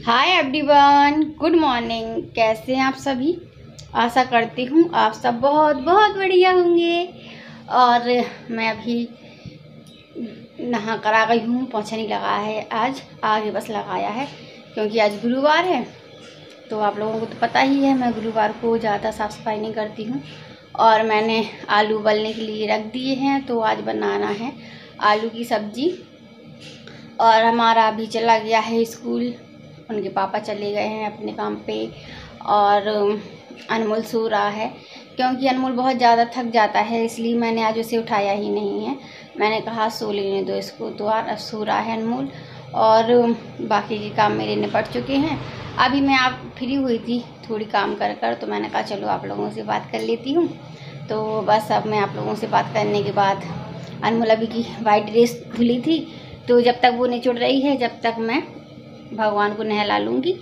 Hi everyone, good morning. कैसे हैं आप सभी? आशा करती हूँ आप सब बहुत बहुत बढ़िया होंगे। और मैं अभी नहा कर आ गई हूँ। पोंछा नहीं लगाया है आज, आगे बस लगाया है क्योंकि आज गुरुवार है। तो आप लोगों को तो पता ही है मैं गुरुवार को ज़्यादा साफ़ सफाई नहीं करती हूँ। और मैंने आलू उबलने के लिए रख दिए हैं, तो आज बनाना है आलू की सब्ज़ी। और हमारा अभी चला गया है स्कूल, उनके पापा चले गए हैं अपने काम पे। और अनमोल सो रहा है क्योंकि अनमोल बहुत ज़्यादा थक जाता है, इसलिए मैंने आज उसे उठाया ही नहीं है। मैंने कहा सो लेने दो इसको, तो सो रहा है अनमोल। और बाकी के काम मेरे निपट चुके हैं। अभी मैं आप फ्री हुई थी थोड़ी काम कर कर, तो मैंने कहा चलो आप लोगों से बात कर लेती हूँ। तो बस अब मैं आप लोगों से बात करने के बाद अनमोल अभी की वाइट ड्रेस धुली थी, तो जब तक वो निचुड़ रही है जब तक मैं भगवान को नहला लूँगी।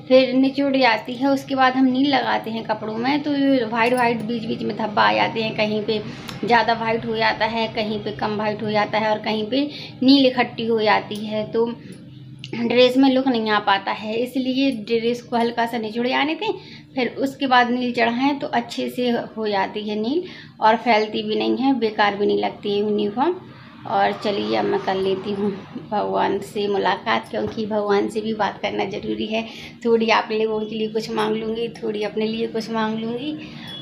फिर निचुड़ जाती है, उसके बाद हम नील लगाते हैं कपड़ों में, तो वाइट बीच बीच में धब्बा आ जाते हैं। कहीं पे ज़्यादा वाइट हो जाता है, कहीं पे कम वाइट हो जाता है, और कहीं पे नील इकट्ठी हो जाती है, तो ड्रेस में लुक नहीं आ पाता है। इसलिए ड्रेस को हल्का सा निचुड़ जाने दें, फिर उसके बाद नील चढ़ाएँ तो अच्छे से हो जाती है नील, और फैलती भी नहीं है, बेकार भी नहीं लगती है यूनिफॉर्म। और चलिए अब मैं कर लेती हूँ भगवान से मुलाकात, क्योंकि भगवान से भी बात करना ज़रूरी है। थोड़ी आप लोगों के लिए कुछ मांग लूँगी, थोड़ी अपने लिए कुछ मांग लूँगी,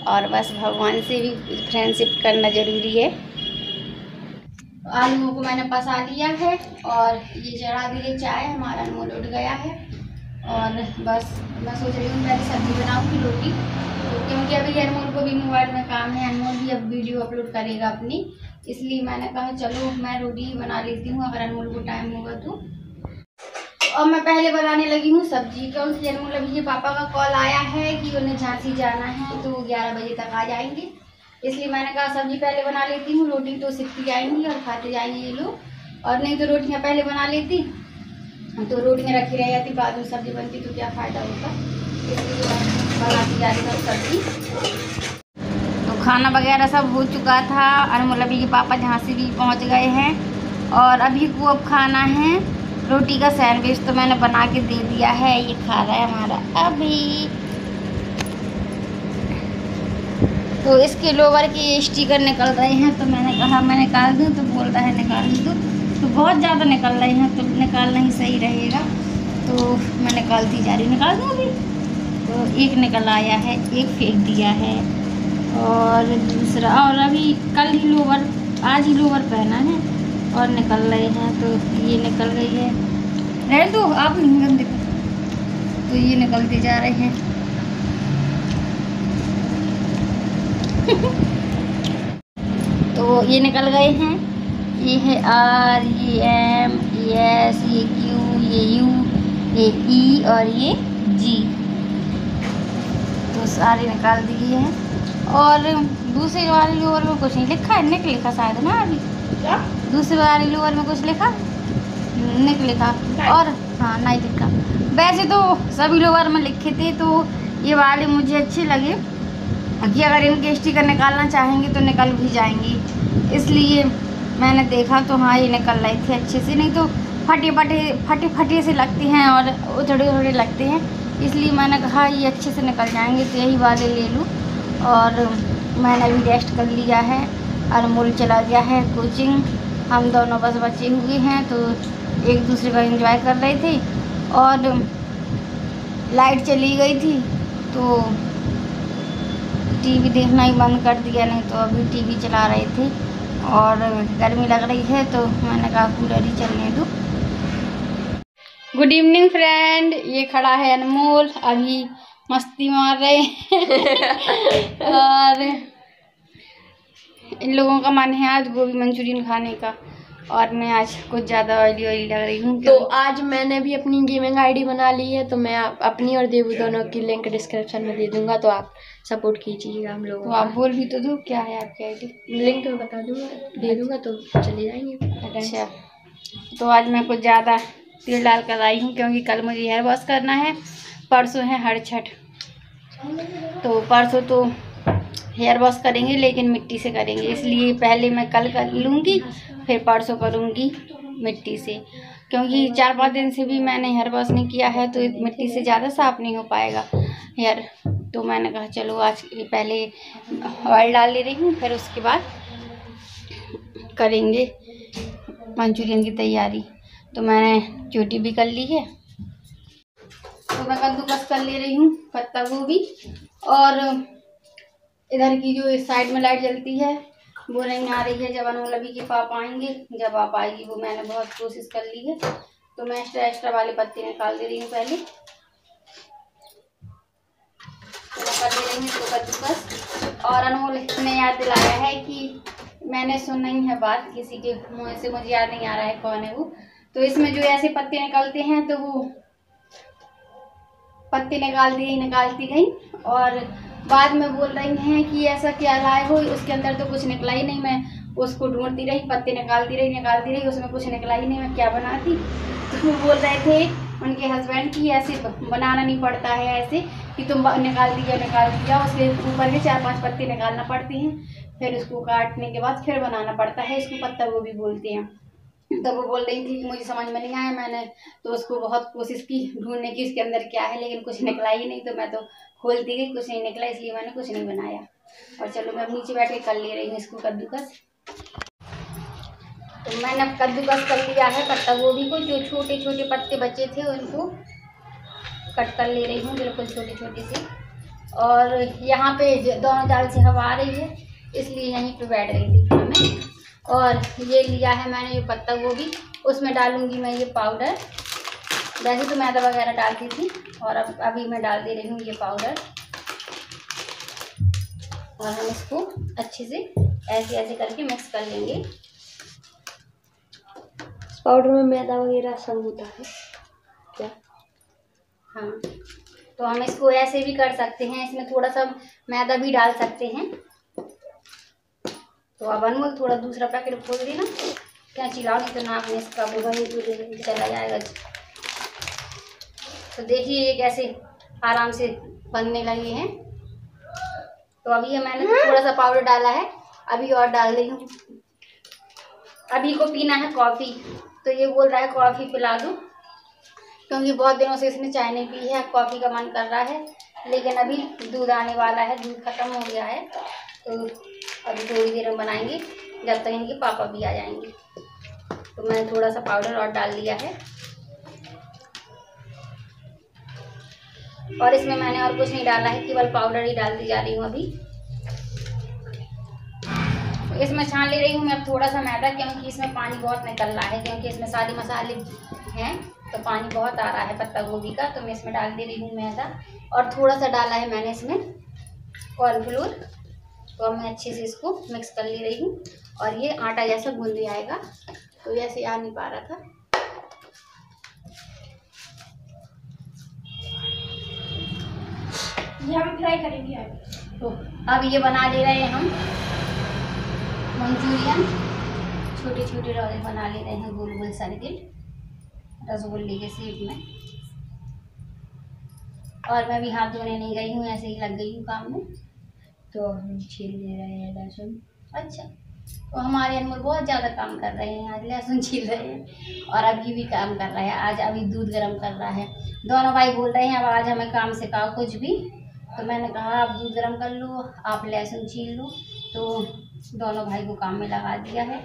और बस भगवान से भी फ्रेंडशिप करना ज़रूरी है। आलूओं को मैंने पसा लिया है और ये चढ़ा दिए चाय। हमारा अनमोल उठ गया है और बस मैं सोच रही हूँ पहले सब्ज़ी बनाऊँगी रोटी, क्योंकि अभी अनमोल को भी मोबाइल में काम है। अनमोल भी अब वीडियो अपलोड करेगा अपनी, इसलिए मैंने कहा चलो मैं रोटी ही बना लेती हूँ अगर अनमोल को टाइम होगा तो। और मैं पहले बनाने लगी हूँ सब्जी, क्योंकि अनमोल अभी ये पापा का कॉल आया है कि उन्हें झांसी जाना है, तो 11 बजे तक आ जाएंगे। इसलिए मैंने कहा सब्जी पहले बना लेती हूँ, रोटी तो सीखती जाएंगी और खाते जाएंगे ये लोग। और नहीं तो रोटियाँ पहले बना लेती तो रोटियाँ रखी रह जाती, बाद में सब्जी बनती तो क्या फ़ायदा होता। इसलिए बनाती जा रही हूँ सब्जी। खाना वगैरह सब हो चुका था। अनमोल अभी के पापा झांसी भी पहुंच गए हैं, और अभी को अब खाना है रोटी का सैंडविच, तो मैंने बना के दे दिया है। ये खा रहा है हमारा अभी। तो इसके लोवर के स्टिकर निकल रहे हैं, तो मैंने कहा मैं निकाल दूँ, तो बोल रहा है निकाल दूँ। तो बहुत ज़्यादा निकल रहे हैं, तो निकालना ही सही रहेगा, तो मैं निकालती जा रही हूँ। निकाल दूँ अभी? तो एक निकल आया है, एक फेंक दिया है, और दूसरा, और अभी कल ही लोवर, आज ही लोवर पहना है और निकल रहे हैं। तो ये निकल गई है, रहने दो आप नहीं देखो। तो ये निकलते जा रहे हैं। तो ये निकल गए हैं। ये है R, ये M, ये S, ये Q, ये U, ये E और ये G। तो सारे निकाल दिए हैं। और दूसरे वाले लोअर में कुछ नहीं लिखा है, निक लिखा शायद ना अभी। क्या? दूसरे वाले लोअर में कुछ लिखा, निक लिखा, और हाँ नहीं लिखा। वैसे तो सभी लोअर में लिखे थे, तो ये वाले मुझे अच्छे लगे कि अगर इनके स्टिकर निकालना चाहेंगे तो निकल भी जाएंगी। इसलिए मैंने देखा तो हाँ ये निकल रहे थे अच्छे से, नहीं तो फटे से लगते हैं और थोड़े लगते हैं। इसलिए मैंने कहा ये अच्छे से निकल जाएंगे, तो यही वाले ले लूँ। और मैंने भी रेस्ट कर लिया है। अनमोल चला गया है कोचिंग, हम दोनों बस बचे हुए हैं, तो एक दूसरे का एंजॉय कर रहे थे। और लाइट चली गई थी तो टीवी देखना ही बंद कर दिया, नहीं तो अभी टीवी चला रहे थे। और गर्मी लग रही है तो मैंने कहा कूलर ही चलने दो। गुड इवनिंग फ्रेंड, ये खड़ा है अनमोल, अभी मस्ती मार रहे हैं। और इन लोगों का मन है आज गोभी मंचूरियन खाने का, और मैं आज कुछ ज़्यादा ऑयली लग रही हूँ। तो आज मैंने भी अपनी गेमिंग आईडी बना ली है, तो मैं अपनी और देवू दोनों की लिंक डिस्क्रिप्शन में दे दूंगा, तो आप सपोर्ट कीजिएगा हम लोग। तो आप बोल भी तो दो क्या है आपकी आईडी? लिंक तो बता दूंगा, दे दूंगा, तो चले जाएंगे। अच्छा, तो आज मैं कुछ ज़्यादा तेल डाल कर आई हूँ, क्योंकि कल मुझे हेयर वॉश करना है, परसों है हर छठ। तो परसों तो हेयर वॉश करेंगे, लेकिन मिट्टी से करेंगे, इसलिए पहले मैं कल कर लूँगी, फिर परसों करूँगी मिट्टी से, क्योंकि 4-5 दिन से भी मैंने हेयर वॉश नहीं किया है तो मिट्टी से ज़्यादा साफ़ नहीं हो पाएगा हेयर। तो मैंने कहा चलो आज पहले ऑयल डाल ले रही हूँ, फिर उसके बाद करेंगे मंचूरियन की तैयारी। तो मैंने चोटी भी कर ली है। तो मैं कद्दूकस कर ले रही हूँ पत्ता गोभी। और इधर की जो इस साइड में लाइट जलती है वो नहीं आ रही है। जब अनमोल अभी के पापा आएंगे, जब आप आएगी वो मैंने बहुत कोशिश कर ली है। तो मैं एक्स्ट्रा वाले पत्ते निकाल दे रही हूँ पहले। तो मैं कर ले रही हूँ इसको कद्दूकस। और अनमोल ने याद दिलाया है कि मैंने सुनी है बात किसी के मुँह से, मुझे याद नहीं आ रहा है कौन है वो। तो इसमें जो ऐसे पत्ते निकलते हैं तो वो पत्ते निकालती गई और बाद में बोल रही हैं कि ऐसा क्या लाए हो, उसके अंदर तो कुछ निकला ही नहीं। मैं उसको ढूंढती रही, पत्ते निकालती रही, उसमें कुछ निकला ही नहीं, मैं क्या बनाती। तो वो बोल रहे थे उनके हस्बैंड की ऐसे बनाना नहीं पड़ता है, ऐसे कि तुम निकाल दिया। उसके ऊपर के 4-5 पत्ते निकालना पड़ते हैं, फिर उसको काटने के बाद फिर बनाना पड़ता है। इसको पत्ता गोभी बोलते हैं। तो वो बोल रही थी कि मुझे समझ में नहीं आया। मैंने तो उसको बहुत कोशिश की ढूंढने की इसके अंदर क्या है, लेकिन कुछ निकला ही नहीं। तो मैं तो खोलती गई, कुछ नहीं निकला, इसलिए मैंने कुछ नहीं बनाया। और चलो मैं अब नीचे बैठ के कर ले रही हूँ इसको कद्दूकस। तो मैंने कद्दूकस कर लिया है पत्ता गोभी को। जो छोटे छोटे पत्ते बचे थे उनको कट कर ले रही हूँ, बिल्कुल छोटे छोटे से। और यहाँ पे दोनों जाल से हवा आ रही है, इसलिए यहीं पे बैठ रही थी मैं। और ये लिया है मैंने ये पत्ता गोभी, उसमें डालूंगी मैं ये पाउडर। वैसे तो मैदा वगैरह डालती थी, और अब अभी मैं डाल दे रही हूँ ये पाउडर। और हम इसको अच्छे से ऐसे करके मिक्स कर लेंगे। पाउडर में मैदा वगैरह सब होता है क्या? हाँ, तो हम इसको ऐसे भी कर सकते हैं, इसमें थोड़ा सा मैदा भी डाल सकते हैं। तो अब अनमोल थोड़ा दूसरा पैकेट खोल देना, क्या चिल्लाओ नहीं तो नाक में इसका वही चला जाएगा। तो देखिए ये कैसे आराम से बनने लगे हैं। तो अभी ये मैंने थोड़ा सा पाउडर डाला है, अभी और डाल रही हूँ। अभी को पीना है कॉफ़ी, तो ये बोल रहा है कॉफ़ी पिला दूँ, क्योंकि बहुत दिनों से इसने चाय नहीं पी है। कॉफ़ी का मन कर रहा है, लेकिन अभी दूध आने वाला है, दूध खत्म हो गया है। तो अभी थोड़ी देर में बनाएंगे, जब तक इनके पापा भी आ जाएंगे। तो मैंने थोड़ा सा पाउडर और डाल लिया है। और इसमें मैंने और कुछ नहीं डाला है, केवल पाउडर ही डालती जा रही हूँ अभी। तो इसमें छान ले रही हूँ मैं अब थोड़ा सा मैदा, क्योंकि इसमें पानी बहुत निकल रहा है, क्योंकि इसमें सारे मसाले हैं तो पानी बहुत आ रहा है पत्ता गोभी का। तो मैं इसमें डाल दे रही हूँ मैदा, और थोड़ा सा डाला है मैंने इसमें कॉर्नफ्लोर। तो अब मैं अच्छे से इसको मिक्स कर ले रही हूँ, और ये आटा जैसा गूंद जाएगा। तो ऐसे आ नहीं पा रहा था। ये हम फ्राई करेंगे। तो अब ये बना ले रहे हैं हम मंचूरियन। छोटे छोटे रोल बना ले रहे हैं, गोल गोल सर्किल रसगुल्ले के शेप में। और मैं भी हाथ धोने नहीं गई हूँ, ऐसे ही लग गई हूँ काम में। तो हम छील ले रहे हैं लहसुन। अच्छा, तो हमारे अनमोल बहुत ज़्यादा काम कर रहे हैं, आज लहसुन छील रहे हैं और अभी भी काम कर रहा है। आज अभी दूध गर्म कर रहा है। दोनों भाई बोल रहे हैं अब आज हमें काम सिखाओ कुछ भी। तो मैंने कहा आप दूध गर्म कर लो, आप लहसुन छील लो। तो दोनों भाई को काम में लगा दिया है।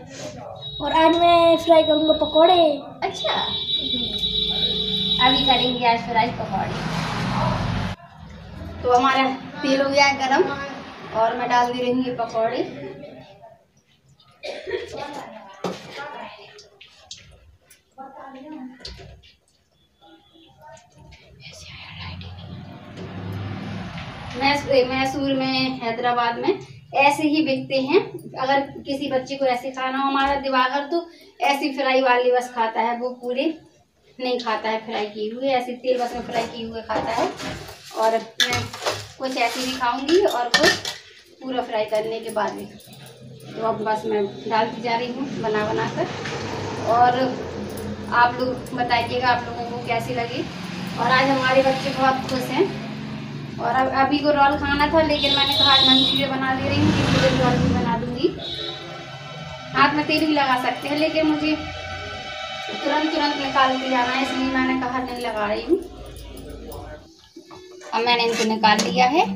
और आज मैं फ्राई करूँगा पकौड़े। अच्छा, अभी करेंगे आज फ्राई पकौड़े। तो हमारा तेल हो गया है गरम, और मैं डाल दे रही हूँ ये पकौड़े। मैसूर में, हैदराबाद में ऐसे ही बिकते हैं। अगर किसी बच्चे को ऐसे खाना हो, हमारा दिवाकर तो ऐसी फ्राई वाली बस खाता है, वो पूरे नहीं खाता है फ्राई किए हुए, ऐसे तेल बस में फ्राई किए हुए खाता है। और मैं कुछ ऐसे भी खाऊंगी और कुछ पूरा फ्राई करने के बाद में। तो अब बस मैं डालती जा रही हूँ बना कर। और आप लोग बताइएगा आप लोगों को कैसी लगी। और आज हमारे बच्चे बहुत खुश हैं। और अब अभी को रोल खाना था, लेकिन मैंने कहा आज मंचूरियन बना दे रही हूँ, इसलिए रोल भी बना दूँगी। हाथ में तेल भी लगा सकते हैं, लेकिन मुझे तुरंत निकाल के जाना है, इसलिए मैंने कहा नहीं लगा रही हूँ। अब मैंने इनको निकाल लिया है।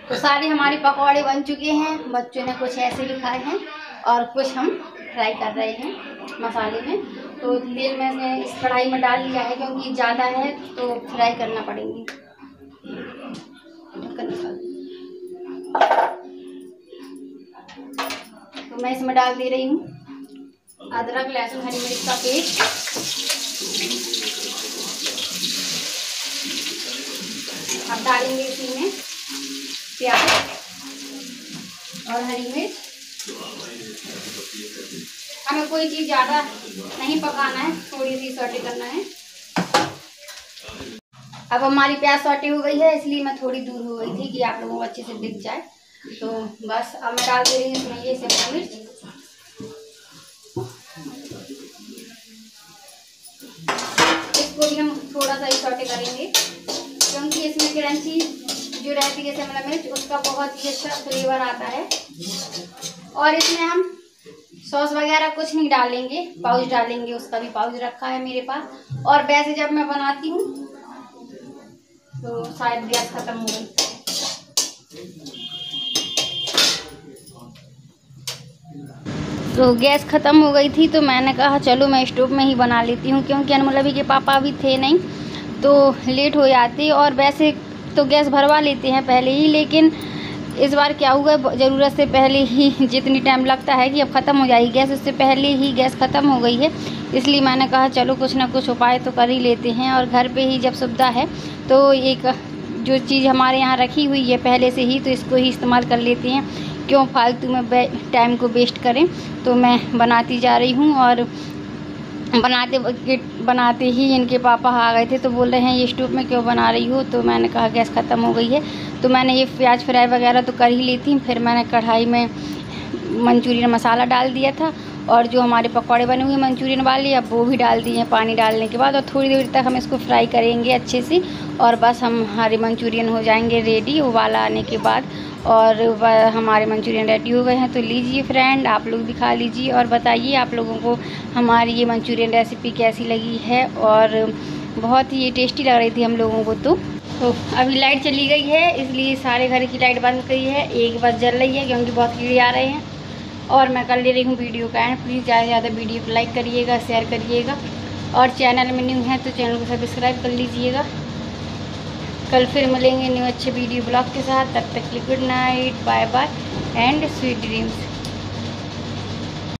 तो सारे हमारे पकौड़े बन चुके हैं। बच्चों ने कुछ ऐसे लिखाए हैं और कुछ हम फ्राई कर रहे हैं मसाले में। तो तेल मैंने इस कढ़ाई में डाल लिया है, क्योंकि ज़्यादा है तो फ्राई करना पड़ेगी। तो मैं इसमें डाल दे रही हूँ अदरक, लहसुन, हरी मिर्च का पेस्ट। अब डालेंगे इसी में प्याज और हरी मिर्च। हमें कोई चीज़ ज़्यादा नहीं पकाना है, थोड़ी सी सौटे करना है। अब हमारी प्याज सौटे हो गई है, इसलिए मैं थोड़ी दूर हो गई थी कि आप लोगों को अच्छे से दिख जाए। तो बस अब मैं डाल दे रही हूँ इसमें ये शिमला मिर्च। इसको भी हम थोड़ा सा ही सौटे करेंगे, क्योंकि इसमें क्रंची जो रहती है शिमला मिर्च, उसका बहुत ही अच्छा फ्लेवर आता है। और इसमें हम सॉस वगैरह कुछ नहीं डालेंगे, पाउच डालेंगे, उसका भी पाउच रखा है मेरे पास। और वैसे जब मैं बनाती हूँ तो शायद गैस खत्म हो गई। तो गैस ख़त्म हो गई थी, तो मैंने कहा चलो मैं स्टोव में ही बना लेती हूँ, क्योंकि अनमोल अभी के पापा भी थे नहीं तो लेट हो जाती। और वैसे तो गैस भरवा लेते हैं पहले ही, लेकिन इस बार क्या हुआ, ज़रूरत से पहले ही जितनी टाइम लगता है कि अब ख़त्म हो जाएगी गैस, उससे पहले ही गैस ख़त्म हो गई है। इसलिए मैंने कहा चलो कुछ ना कुछ उपाय तो कर ही लेते हैं। और घर पे ही जब सुविधा है तो एक जो चीज़ हमारे यहाँ रखी हुई है पहले से ही, तो इसको ही इस्तेमाल कर लेते हैं, क्यों फालतू में टाइम को वेस्ट करें। तो मैं बनाती जा रही हूँ। और बनाते ही इनके पापा आ गए थे, तो बोल रहे हैं ये स्टोव में क्यों बना रही हो। तो मैंने कहा गैस ख़त्म हो गई है। तो मैंने ये प्याज फ्राई वगैरह तो कर ही ली थी, फिर मैंने कढ़ाई में मंचूरियन मसाला डाल दिया था, और जो हमारे पकौड़े बने हुए मंचूरियन वाले अब वो भी डाल दिए हैं पानी डालने के बाद। और थोड़ी देर तक हम इसको फ्राई करेंगे अच्छे से, और बस हमारे मंचूरियन हो जाएंगे रेडी उबाला आने के बाद। और हमारे मंचूरियन रेडी हो गए हैं। तो लीजिए फ्रेंड, आप लोग भी खा लीजिए और बताइए आप लोगों को हमारी ये मंचूरियन रेसिपी कैसी लगी है। और बहुत ही टेस्टी लग रही थी हम लोगों को। तो अभी लाइट चली गई है, इसलिए सारे घर की लाइट बंद गई है, एक बस जल रही है, क्योंकि बहुत कीड़े आ रहे हैं। और मैं कर ले रही हूँ वीडियो का एंड। प्लीज़ ज़्यादा से ज़्यादा वीडियो को लाइक करिएगा, शेयर करिएगा, और चैनल में न्यू है तो चैनल को सब्सक्राइब कर लीजिएगा। कल फिर मिलेंगे न्यू अच्छे वीडियो ब्लॉग के साथ। तब तक के लिए good night, bye bye and sweet dreams.